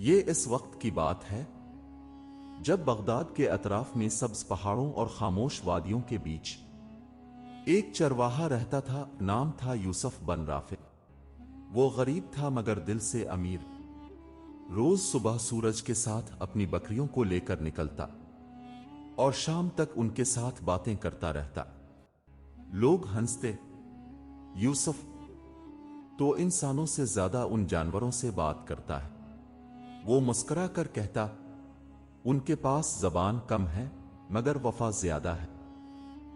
یہ اس وقت کی بات ہے جب بغداد کے اطراف میں سبز پہاڑوں اور خاموش وادیوں کے بیچ ایک چرواہا رہتا تھا۔ نام تھا یوسف بن رافع۔ وہ غریب تھا مگر دل سے امیر۔ روز صبح سورج کے ساتھ اپنی بکریوں کو لے کر نکلتا اور شام تک ان کے ساتھ باتیں کرتا رہتا۔ لوگ ہنستے، یوسف تو انسانوں سے زیادہ ان جانوروں سے بات کرتا ہے۔ وہ مسکرا کر کہتا، ان کے پاس زبان کم ہے مگر وفا زیادہ ہے۔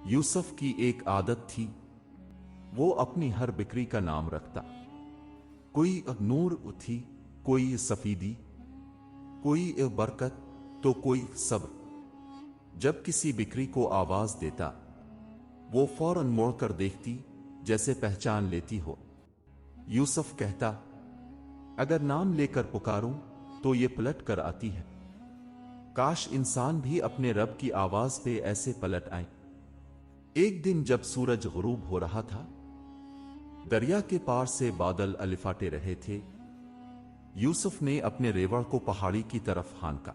یوسف کی ایک عادت تھی، وہ اپنی ہر بکری کا نام رکھتا۔ کوئی نور تھی، کوئی سفیدی، کوئی برکت تو کوئی صبر۔ جب کسی بکری کو آواز دیتا وہ فوراً موڑ کر دیکھتی جیسے پہچان لیتی ہو۔ یوسف کہتا، اگر نام لے کر پکاروں تو یہ پلٹ کر آتی ہے۔ کاش انسان بھی اپنے رب کی آواز پہ ایسے پلٹ آئیں۔ ایک دن جب سورج غروب ہو رہا تھا، دریا کے پار سے بادل الفاٹے رہے تھے، یوسف نے اپنے ریوڑ کو پہاڑی کی طرف ہانکا۔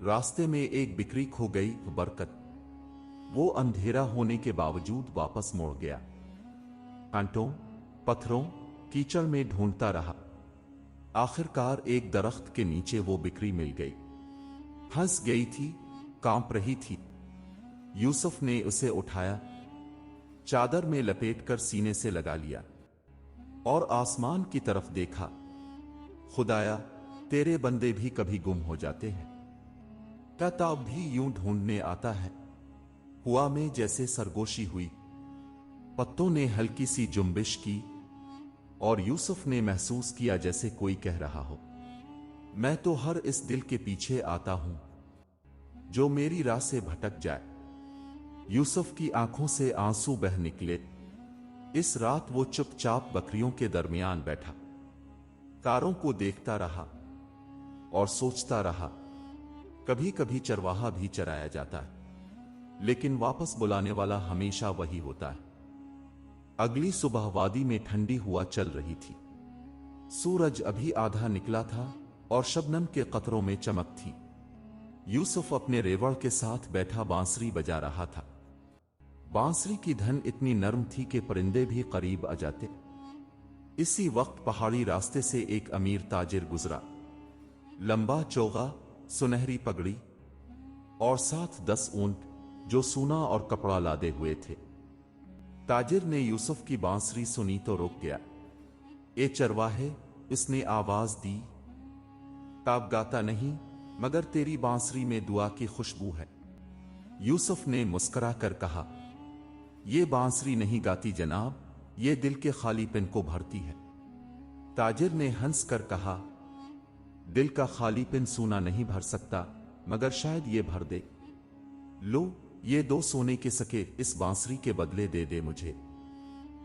راستے میں ایک بکری کھو گئی، برکت۔ وہ اندھیرا ہونے کے باوجود واپس موڑ گیا۔ کانٹوں، پتھروں، کیچڑ میں ڈھونڈتا رہا۔ آخرکار ایک درخت کے نیچے وہ بکری مل گئی۔ ہنس گئی تھی، کانپ رہی تھی۔ یوسف نے اسے اٹھایا، چادر میں لپیٹ کر سینے سے لگا لیا اور آسمان کی طرف دیکھا۔ خدایا، تیرے بندے بھی کبھی گم ہو جاتے ہیں، کیا تاب بھی یوں ڈھونڈنے آتا ہے؟ ہوا میں جیسے سرگوشی ہوئی، پتوں نے ہلکی سی جنبش کی اور یوسف نے محسوس کیا جیسے کوئی کہہ رہا ہو، میں تو ہر اس دل کے پیچھے آتا ہوں جو میری راہ سے بھٹک جائے۔ یوسف کی آنکھوں سے آنسو بہہ نکلے۔ اس رات وہ چپ چاپ بکریوں کے درمیان بیٹھا، تاروں کو دیکھتا رہا اور سوچتا رہا، کبھی کبھی چرواہا بھی چرایا جاتا ہے لیکن واپس بلانے والا ہمیشہ وہی ہوتا ہے۔ اگلی صبح وادی میں ٹھنڈی ہوا چل رہی تھی، سورج ابھی آدھا نکلا تھا اور شبنم کے قطروں میں چمک تھی۔ یوسف اپنے ریوڑ کے ساتھ بیٹھا بانسری بجا رہا تھا۔ بانسری کی دھن اتنی نرم تھی کہ پرندے بھی قریب آ جاتے۔ اسی وقت پہاڑی راستے سے ایک امیر تاجر گزرا، لمبا چوغا، سنہری پگڑی اور ساتھ 10 اونٹ جو سونا اور کپڑا لادے ہوئے تھے۔ تاجر نے یوسف کی بانسری سنی تو رک گیا۔ اے چرواہے، اس نے آواز دی، تاب گاتا نہیں مگر تیری بانسری میں دعا کی خوشبو ہے۔ یوسف نے مسکرا کر کہا، یہ بانسری نہیں گاتی جناب، یہ دل کے خالی پن کو بھرتی ہے۔ تاجر نے ہنس کر کہا، دل کا خالی پن سونا نہیں بھر سکتا مگر شاید یہ بھر دے۔ لو، یہ 2 سونے کے سکے اس بانسری کے بدلے دے دے مجھے۔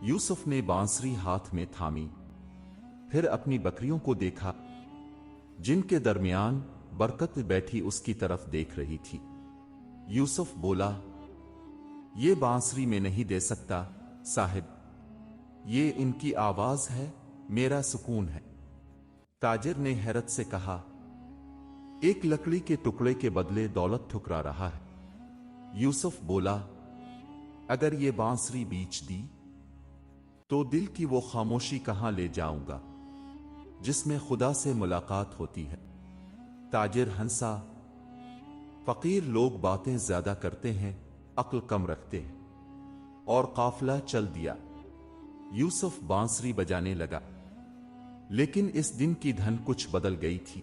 یوسف نے بانسری ہاتھ میں تھامی، پھر اپنی بکریوں کو دیکھا جن کے درمیان برکت بیٹھی اس کی طرف دیکھ رہی تھی۔ یوسف بولا، یہ بانسری میں نہیں دے سکتا صاحب، یہ ان کی آواز ہے، میرا سکون ہے۔ تاجر نے حیرت سے کہا، ایک لکڑی کے ٹکڑے کے بدلے دولت ٹھکرا رہا ہے۔ یوسف بولا، اگر یہ بانسری بیچ دی تو دل کی وہ خاموشی کہاں لے جاؤں گا جس میں خدا سے ملاقات ہوتی ہے؟ تاجر ہنسا، فقیر لوگ باتیں زیادہ کرتے ہیں، عقل کم رکھتے ہیں، اور قافلہ چل دیا۔ یوسف بانسری بجانے لگا، لیکن اس دن کی دھن کچھ بدل گئی تھی۔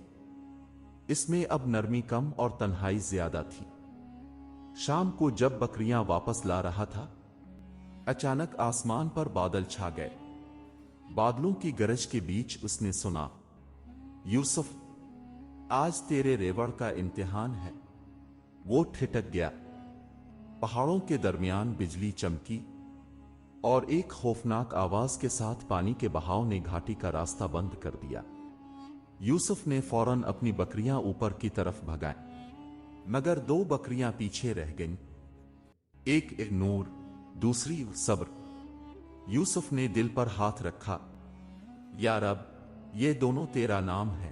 اس میں اب نرمی کم اور تنہائی زیادہ تھی۔ شام کو جب بکریاں واپس لا رہا تھا، اچانک آسمان پر بادل چھا گئے۔ بادلوں کی گرج کے بیچ اس نے سنا، یوسف، آج تیرے ریوڑ کا امتحان ہے۔ وہ ٹھٹک گیا۔ پہاڑوں کے درمیان بجلی چمکی اور ایک خوفناک آواز کے ساتھ پانی کے بہاؤ نے گھاٹی کا راستہ بند کر دیا۔ یوسف نے فوراً اپنی بکریاں اوپر کی طرف بھگائیں، مگر 2 بکریاں پیچھے رہ گئیں، ایک نور، دوسری صبر۔ یوسف نے دل پر ہاتھ رکھا، یا رب، یہ دونوں تیرا نام ہے،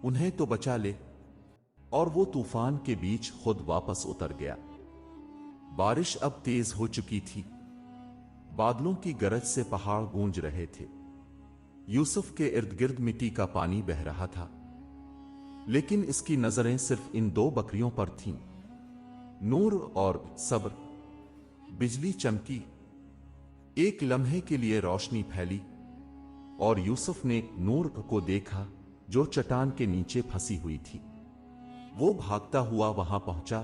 उन्हें तो बचा ले। और वो तूफान के बीच खुद वापस उतर गया। बारिश अब तेज हो चुकी थी। बादलों की गरज से पहाड़ गूंज रहे थे। यूसुफ के इर्द गिर्द मिट्टी का पानी बह रहा था, लेकिन इसकी नजरें सिर्फ इन दो बकरियों पर थीं, नूर और सब्र। बिजली चमकी, एक लम्हे के लिए रोशनी फैली, और यूसुफ ने नूर को देखा जो चट्टान के नीचे फंसी हुई थी। वो भागता हुआ वहां पहुंचा,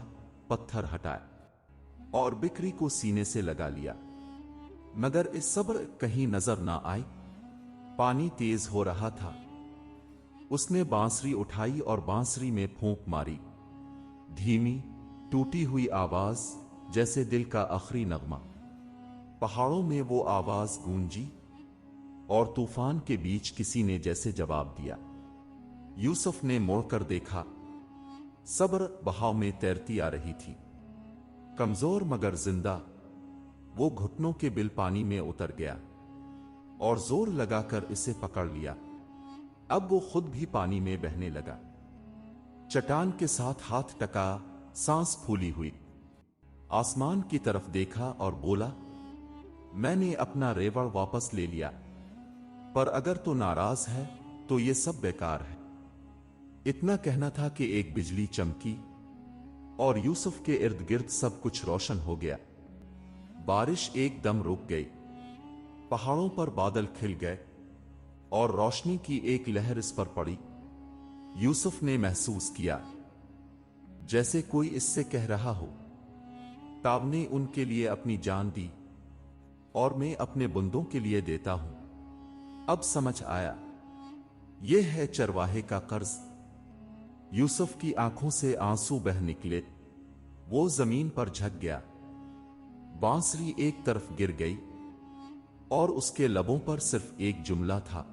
पत्थर हटाया और बिक्री को सीने से लगा लिया, मगर इस सब्र कहीं नजर ना आई। पानी तेज हो रहा था। उसने बांसुरी उठाई और बांसुरी में फूंक मारी। धीमी टूटी हुई आवाज, जैसे दिल का आखिरी नगमा। पहाड़ों में वो आवाज गूंजी और तूफान के बीच किसी ने जैसे जवाब दिया। यूसुफ ने मुड़कर देखा। सब्र बहाव में तैरती आ रही थी, कमजोर मगर जिंदा। वो घुटनों के बिल पानी में उतर गया और जोर लगाकर इसे पकड़ लिया। अब वो खुद भी पानी में बहने लगा। चट्टान के साथ हाथ टका, सांस फूली हुई। आसमान की तरफ देखा और बोला, मैंने अपना रेवड़ वापस ले लिया, पर अगर तू नाराज है तो ये सब बेकार है। इतना कहना था कि एक बिजली चमकी और यूसुफ के इर्द गिर्द सब कुछ रोशन हो गया। बारिश एकदम रुक गई। पहाड़ों पर बादल खिल गए और रोशनी की एक लहर इस पर पड़ी। यूसुफ ने महसूस किया जैसे कोई इससे कह रहा हो, ताब ने उनके लिए अपनी जान दी और मैं अपने बंदों के लिए देता हूं। अब समझ आया, यह है चरवाहे का कर्ज। यूसुफ की आंखों से आंसू बह निकले। वो जमीन पर झुक गया। बांसुरी एक तरफ गिर गई और उसके लबों पर सिर्फ एक जुमला था,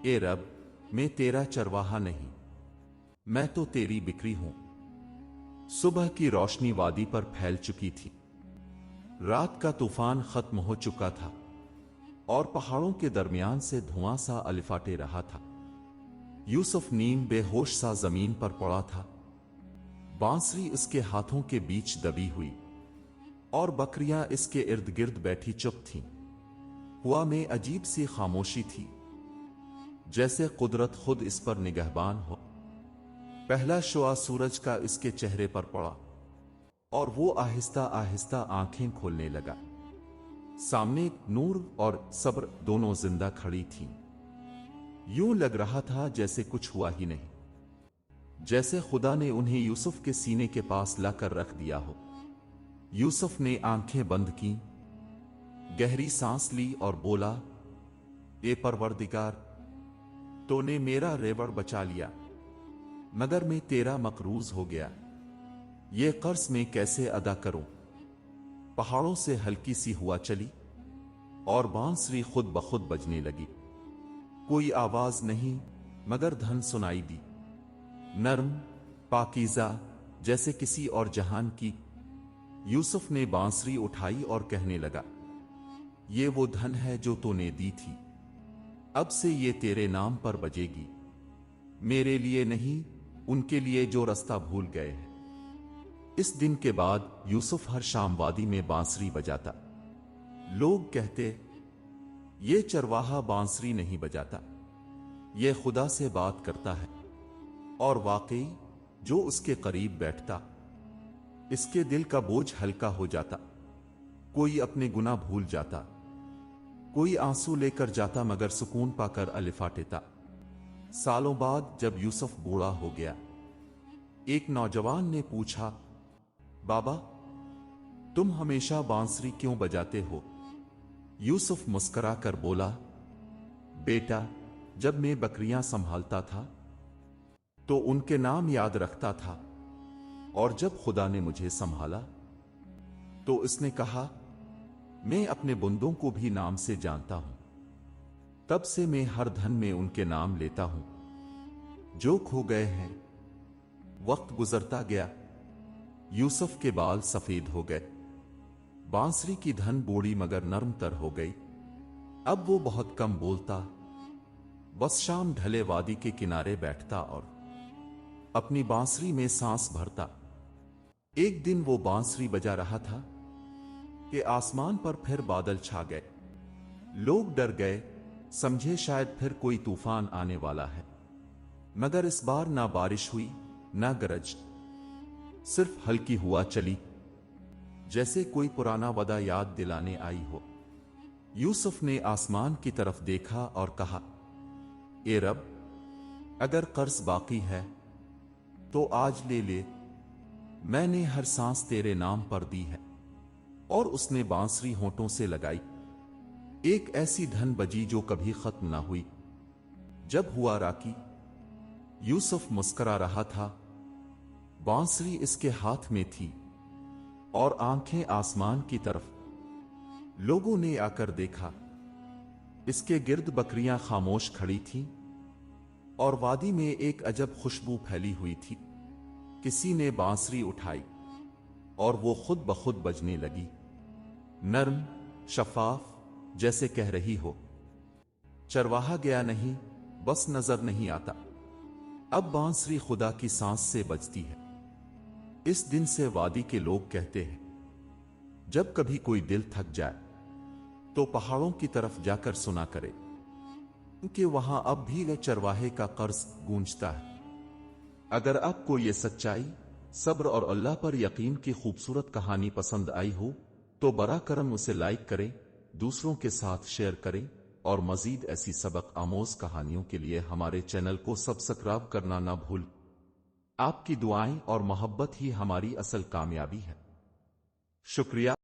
ए रब, मैं तेरा चरवाहा नहीं, मैं तो तेरी बिक्री हूं। सुबह की रोशनी वादी पर फैल चुकी थी। रात का तूफान खत्म हो चुका था और पहाड़ों के दरमियान से धुआं सा अलिफाटे रहा था। यूसुफ नीम बेहोश सा जमीन पर पड़ा था। बांसुरी इसके हाथों के बीच दबी हुई और बकरियां इसके इर्द गिर्द बैठी चुप थीं। हुआ में अजीब सी खामोशी थी, जैसे कुदरत खुद इस पर निगहबान हो। पहला शुआ सूरज का इसके चेहरे पर पड़ा और वो आहिस्ता आहिस्ता आंखें खोलने लगा। सामने नूर और सब्र दोनों जिंदा खड़ी थीं। यूं लग रहा था जैसे कुछ हुआ ही नहीं, जैसे खुदा ने उन्हें यूसुफ के सीने के पास लाकर रख दिया हो। यूसुफ ने आंखें बंद की, गहरी सांस ली और बोला, ए परवरदिगार, तूने मेरा रेवड़ बचा लिया, मगर मैं तेरा मकरूज हो गया। ये कर्ज मैं कैसे अदा करूं? पहाड़ों से हल्की सी हुआ चली और बांसुरी खुद ब खुद बजने लगी। कोई आवाज नहीं मगर धन सुनाई दी, नर्म, पाकीज़ा, जैसे किसी और जहान की। यूसुफ ने बांसुरी उठाई और कहने लगा, ये वो धन है जो तूने दी थी। अब से ये तेरे नाम पर बजेगी, मेरे लिए नहीं, उनके लिए जो रास्ता भूल गए हैं। इस दिन के बाद यूसुफ हर शाम वादी में बांसुरी बजाता। लोग कहते, ये चरवाहा बांसुरी नहीं बजाता, ये खुदा से बात करता है। और वाकई जो उसके करीब बैठता, इसके दिल का बोझ हल्का हो जाता। कोई अपने गुनाह भूल जाता, कोई आंसू लेकर जाता मगर सुकून पाकर अलिफाटेता। सालों बाद जब यूसुफ बूढ़ा हो गया, एक नौजवान ने पूछा, बाबा, तुम हमेशा बांसुरी क्यों बजाते हो? यूसुफ मुस्कुरा कर बोला, बेटा, जब मैं बकरियां संभालता था तो उनके नाम याद रखता था, और जब खुदा ने मुझे संभाला तो इसने कहा, मैं अपने बंदों को भी नाम से जानता हूं। तब से मैं हर धन में उनके नाम लेता हूं जो खो गए हैं। वक्त गुजरता गया, यूसुफ के बाल सफेद हो गए। बांसुरी की धन बूढ़ी मगर नरम तर हो गई। अब वो बहुत कम बोलता, बस शाम ढले वादी के किनारे बैठता और अपनी बांसुरी में सांस भरता। एक दिन वो बांसुरी बजा रहा था कि आसमान पर फिर बादल छा गए। लोग डर गए, समझे शायद फिर कोई तूफान आने वाला है। मगर इस बार ना बारिश हुई ना गरज, सिर्फ हल्की हवा चली, जैसे कोई पुराना वादा याद दिलाने आई हो। यूसुफ ने आसमान की तरफ देखा और कहा, ए रब, अगर कर्ज बाकी है तो आज ले ले, मैंने हर सांस तेरे नाम पर दी है। और उसने बांसुरी होंठों से लगाई। एक ऐसी धन बजी जो कभी खत्म ना हुई। जब हुआ राखी, यूसुफ मुस्करा रहा था, बांसुरी इसके हाथ में थी और आंखें आसमान की तरफ। लोगों ने आकर देखा, इसके गिर्द बकरियां खामोश खड़ी थीं और वादी में एक अजब खुशबू फैली हुई थी। किसी ने बांसुरी उठाई और वो खुद ब खुद बजने लगी, नर्म, शफाफ, जैसे कह रही हो, चरवाहा गया नहीं, बस नजर नहीं आता। अब बांसुरी खुदा की सांस से बजती है। इस दिन से वादी के लोग कहते हैं, जब कभी कोई दिल थक जाए तो पहाड़ों की तरफ जाकर सुना करे, क्योंकि वहां अब भी चरवाहे का कर्ज गूंजता है। अगर आपको ये सच्चाई, सब्र और अल्लाह पर यकीन की खूबसूरत कहानी पसंद आई हो तो बरा करम उसे लाइक करें, दूसरों के साथ शेयर करें और मजीद ऐसी सबक आमोज कहानियों के लिए हमारे चैनल को सब्सक्राइब करना ना भूल। आपकी दुआएं और मोहब्बत ही हमारी असल कामयाबी है। शुक्रिया।